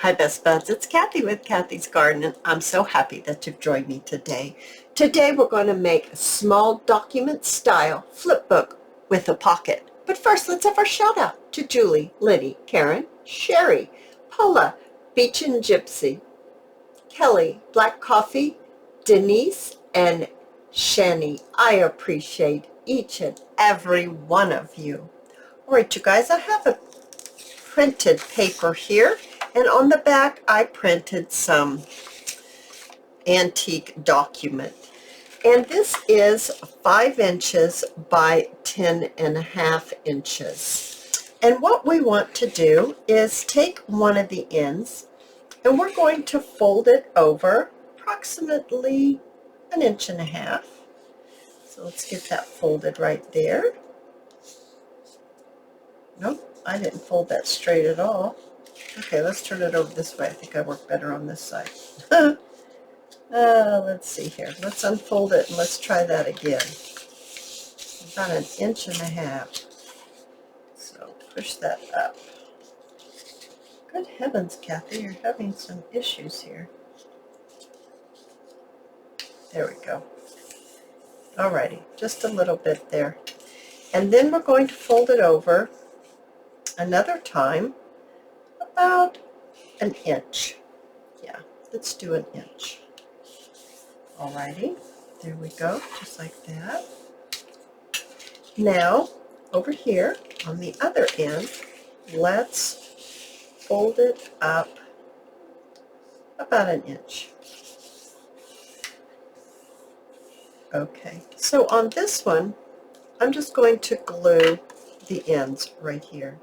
Hi Best Buds, it's Cathy with Cathy's Garden, and I'm so happy that you've joined me today. Today we're going to make a small document style flip book with a pocket. But first let's have our shout out to Julie, Liddy, Karen, Sherry, Paula, Beach and Gypsy, Kelly, Black Coffee, Denise, and Shani. I appreciate each and every one of you. All right, you guys, I have a printed paper here, and on the back I printed some antique document, and this is 5 inches by 10.5 inches. And what we want to do is take one of the ends and we're going to fold it over approximately 1.5 inches. So let's get that folded right there. Nope, I didn't fold that straight at all. Okay, let's turn it over this way. I think I work better on this side. Let's see here. Let's unfold it and let's try that again. About 1.5 inches. So push that up. Good heavens, Cathy, you're having some issues here. There we go. Alrighty, just a little bit there. And then we're going to fold it over another time, about 1 inch. Yeah, let's do 1 inch. Alrighty, there we go, just like that. Now, over here on the other end, let's fold it up about 1 inch. Okay, so on this one, I'm just going to glue the ends right here.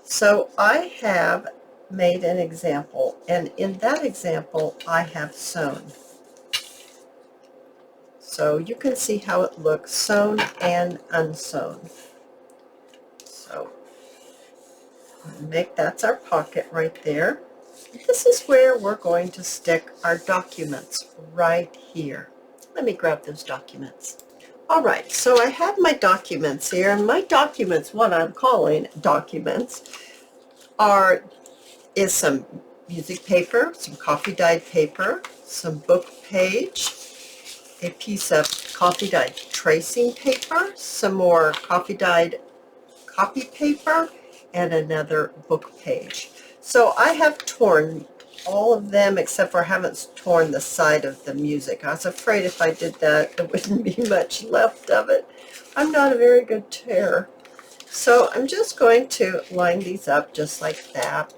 So I have made an example, and in that example I have sewn. So you can see how it looks sewn and unsewn. So that's our pocket right there. This is where we're going to stick our documents right here. Let me grab those documents. All right, so I have my documents here, and my documents, what I'm calling documents, is some music paper, some coffee dyed paper, some book page, a piece of coffee dyed tracing paper, some more coffee dyed copy paper, and another book page. So I have torn all of them except for I haven't torn the side of the music. I was afraid if I did that there wouldn't be much left of it. I'm not a very good tearer. So I'm just going to line these up just like that.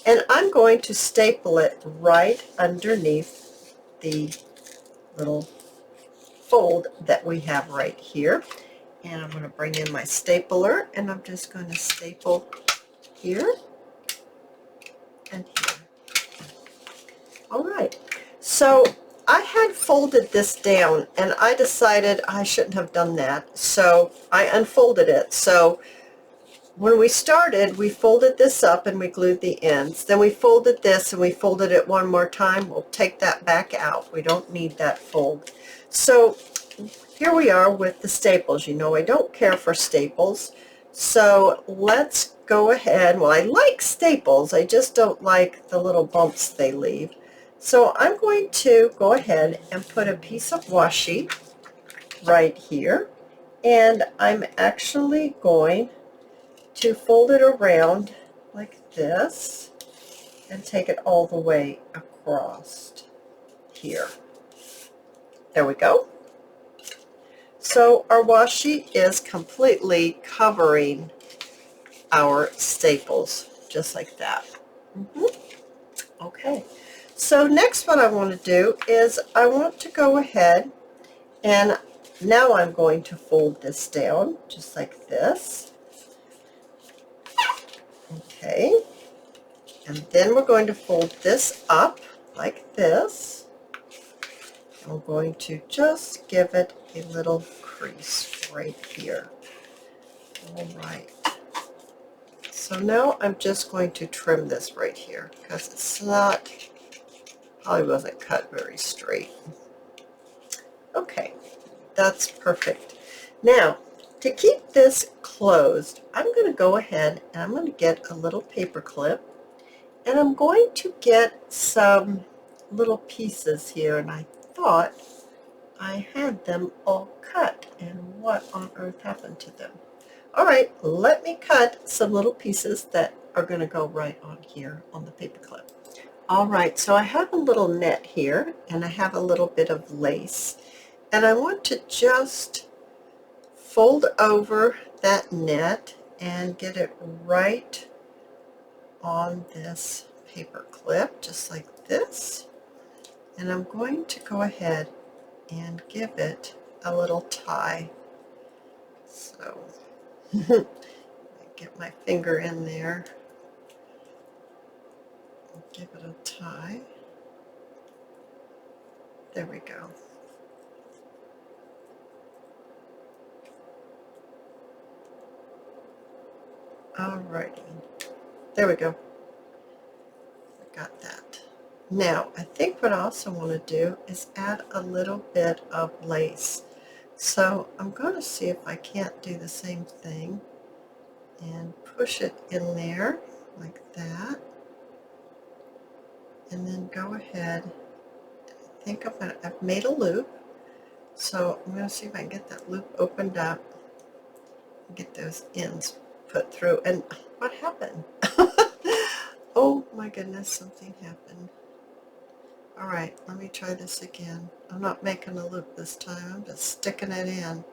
And I'm going to staple it right underneath the little fold that we have right here. And I'm going to bring in my stapler, and I'm just going to staple here and here. All right, so I had folded this down, and I decided I shouldn't have done that, so I unfolded it. So when we started, we folded this up and we glued the ends. Then we folded this and we folded it one more time. We'll take that back out. We don't need that fold. So here we are with the staples. You know, I don't care for staples. So let's go ahead. Well, I like staples. I just don't like the little bumps they leave. So I'm going to go ahead and put a piece of washi right here. And I'm actually going to fold it around like this and take it all the way across here. There we go. So our washi is completely covering our staples, just like that. Okay, so next what I want to do is I want to go ahead, and now I'm going to fold this down just like this. Okay, and then we're going to fold this up like this. And we're going to just give it a little crease right here. All right. So now I'm just going to trim this right here because it's not, probably wasn't cut very straight. Okay, that's perfect. Now, to keep this closed, I'm going to go ahead and I'm going to get a little paper clip, And I'm going to get some little pieces here, and I thought I had them all cut, and what on earth happened to them? All right, let me cut some little pieces that are going to go right on here on the paper clip. All right, so I have a little net here, and I have a little bit of lace, and I want to just fold over that net and get it right on this paper clip, just like this. And I'm going to go ahead and give it a little tie. So get my finger in there and give it a tie. There we go. Alrighty, there we go. I got that. Now, I think what I also want to do is add a little bit of lace. So I'm going to see if I can't do the same thing and push it in there like that. And then go ahead. I think I've made a loop. So I'm going to see if I can get that loop opened up and get those ends put through. And what happened? Oh my goodness, something happened. All right, let me try this again. I'm not making a loop this time. I'm just sticking it in. And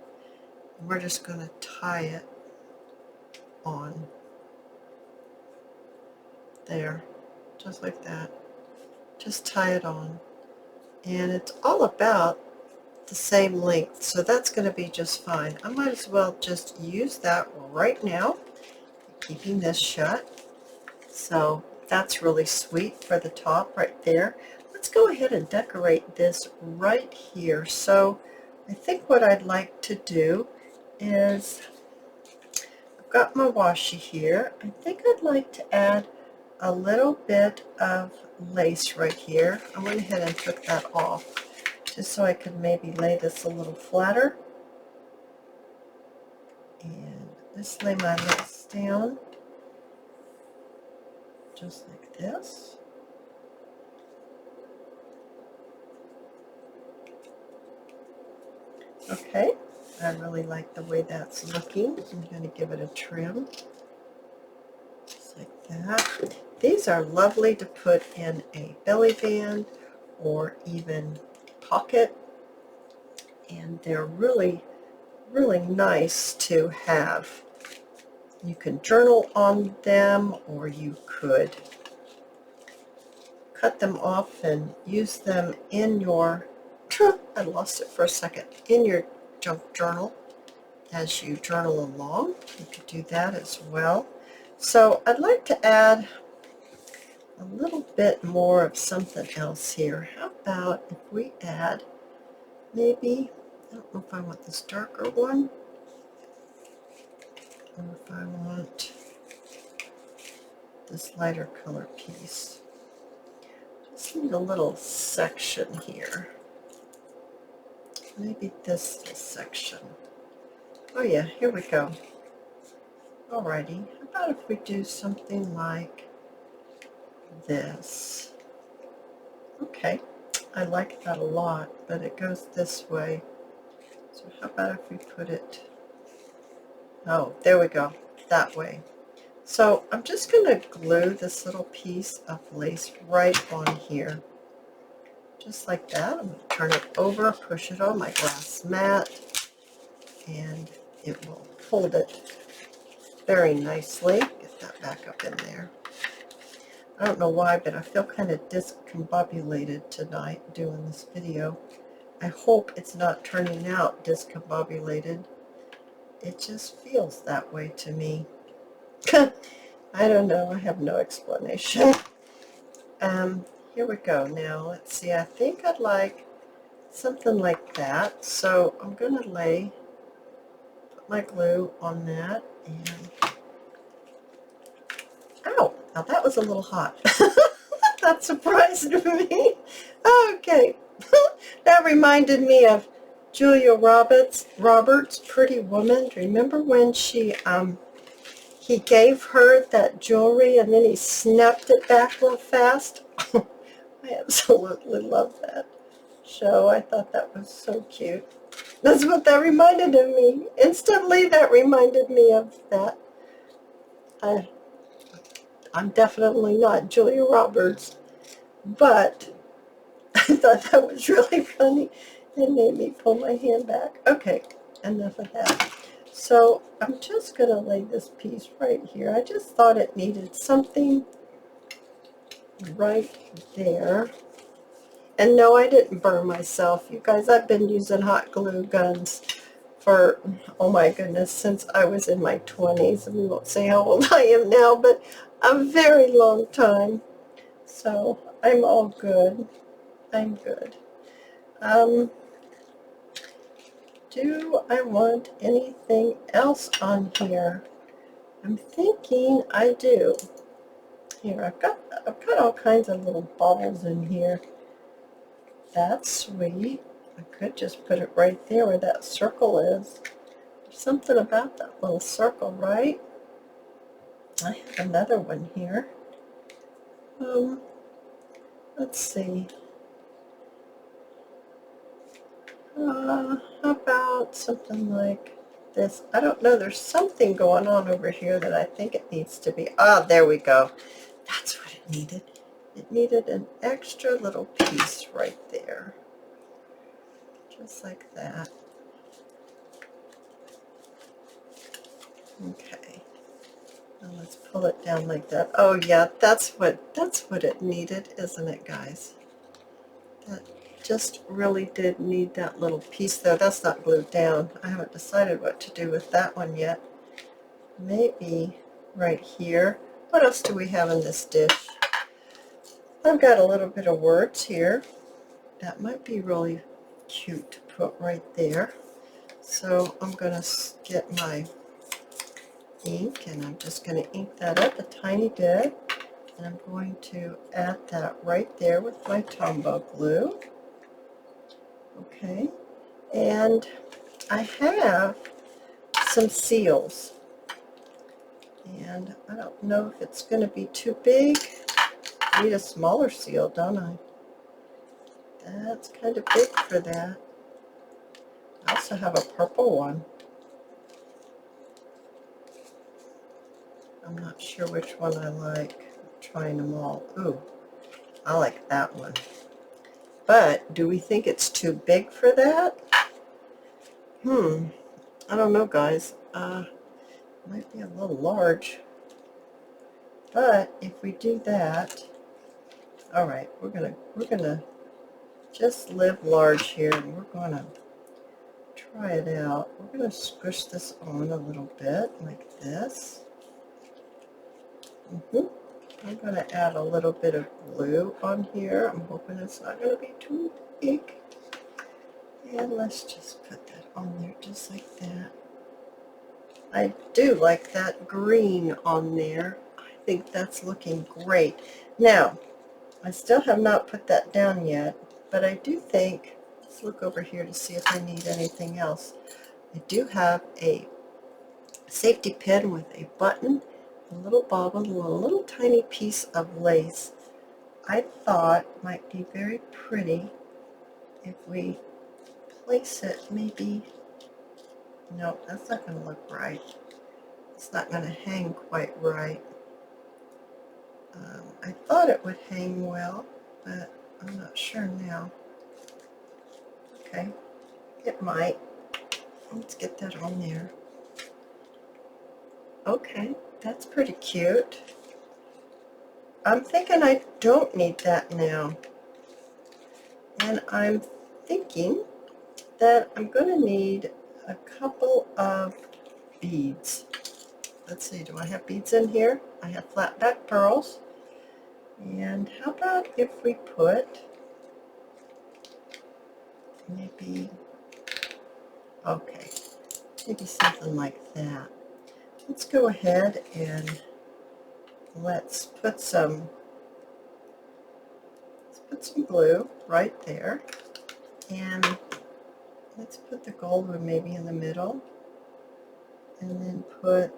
we're just going to tie it on there, just like that. Just tie it on. And it's all about the same length, so that's going to be just fine. I might as well just use that right now, keeping this shut. So that's really sweet for the top right there. Let's go ahead and decorate this right here. So I think what I'd like to do is, I've got my washi here. I think I'd like to add a little bit of lace right here. I went ahead and took that off just so I could maybe lay this a little flatter. And just lay my lace down just like this. Okay, I really like the way that's looking. I'm going to give it a trim just like that. These are lovely to put in a belly band or even pocket, and they're really nice to have. You can journal on them, or you could cut them off and use them in your, I lost it for a second, in your junk journal as you journal along. You could do that as well. So I'd like to add a little bit more of something else here. How about if we add maybe, I don't know if I want this darker one, or if I want this lighter color piece. Just need a little section here. Maybe this section. Oh yeah, here we go. Alrighty, how about if we do something like this? Okay, I like that a lot, but it goes this way. So how about if we put it, oh, there we go, that way. So I'm just going to glue this little piece of lace right on here. Just like that. I'm going to turn it over, push it on my glass mat, and it will hold it very nicely. Get that back up in there. I don't know why, but I feel kind of discombobulated tonight doing this video. I hope it's not turning out discombobulated. It just feels that way to me. I don't know. I have no explanation. Here we go. Now, let's see. I think I'd like something like that. So I'm going to put my glue on that. And, ow! Now that was a little hot. That surprised me. Okay. That reminded me of Julia Roberts, Pretty Woman. Remember when she he gave her that jewelry and then he snapped it back real fast. I absolutely love that show. I thought that was so cute. That's what that reminded of me. Instantly, that reminded me of that. I'm definitely not Julia Roberts, but I thought that was really funny. It made me pull my hand back. Okay, enough of that. So I'm just going to lay this piece right here. I just thought it needed something right there. And no, I didn't burn myself. You guys, I've been using hot glue guns for, oh my goodness, since I was in my 20s. And we won't say how old I am now, but a very long time. So I'm all good. I'm good. Do I want anything else on here? I'm thinking I do. Here, I've got all kinds of little bubbles in here. That's sweet. I could just put it right there where that circle is. There's something about that little circle, right? I have another one here. Let's see. How about something like this? I don't know. There's something going on over here that I think it needs to be. Ah, there we go. That's what it needed. It needed an extra little piece right there. Just like that. Okay. Now let's pull it down like that. Oh yeah, that's what it needed, isn't it, guys? That just really did need that little piece there. That's not glued down. I haven't decided what to do with that one yet. Maybe right here. What else do we have in this dish? I've got a little bit of words here. That might be really cute to put right there. So I'm going to get my ink and I'm just going to ink that up a tiny bit. And I'm going to add that right there with my Tombow glue. Okay. And I have some seals. And I don't know if it's going to be too big. I need a smaller seal, don't I? That's kind of big for that. I also have a purple one. I'm not sure which one I like. I'm trying them all. Ooh, I like that one. But do we think it's too big for that? I don't know, guys. Might be a little large. But if we do that, all right, we're gonna just live large here, and we're gonna try it out. We're gonna squish this on a little bit like this. I'm going to add a little bit of glue on here. I'm hoping it's not going to be too big. And let's just put that on there just like that. I do like that green on there. I think that's looking great. Now, I still have not put that down yet, but I do think, let's look over here to see if I need anything else. I do have a safety pin with a button, a little bobble, and a little tiny piece of lace. I thought might be very pretty if we place it maybe, no, that's not going to look right. It's not going to hang quite right. I thought it would hang well, but I'm not sure now. Okay, it might. Let's get that on there. Okay, that's pretty cute. I'm thinking I don't need that now. And I'm thinking that I'm going to need a couple of beads. Let's see, do I have beads in here? I have flat back pearls. And how about if we put maybe, okay, maybe something like that. Let's go ahead and let's put some glue right there. And let's put the gold one maybe in the middle. And then put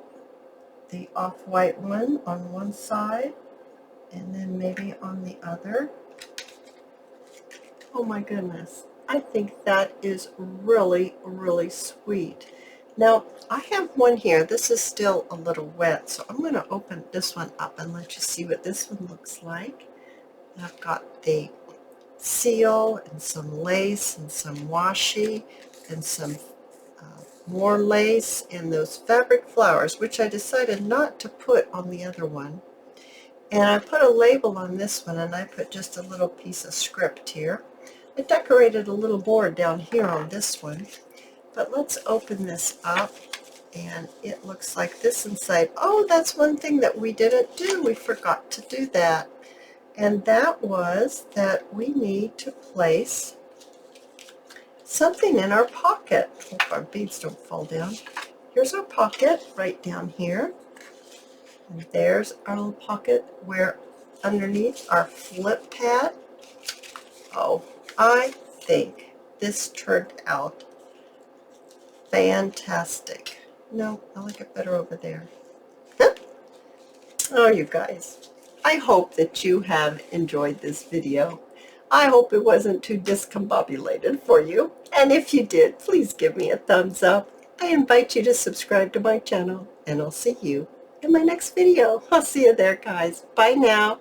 the off-white one on one side, and then maybe on the other. Oh my goodness, I think that is really, really sweet. Now, I have one here. This is still a little wet, so I'm going to open this one up and let you see what this one looks like. I've got the seal and some lace and some washi and some more lace and those fabric flowers, which I decided not to put on the other one. And I put a label on this one, and I put just a little piece of script here. I decorated a little board down here on this one. But let's open this up, and it looks like this inside. Oh, that's one thing that we didn't do. We forgot to do that. And that was that we need to place something in our pocket. Hope our beads don't fall down. Here's our pocket right down here. And there's our little pocket where underneath our flip pad. Oh, I think this turned out fantastic. No, I like it better over there. Oh, you guys, I hope that you have enjoyed this video. I hope it wasn't too discombobulated for you. And if you did, please give me a thumbs up. I invite you to subscribe to my channel, and I'll see you in my next video. I'll see you there, guys. Bye now.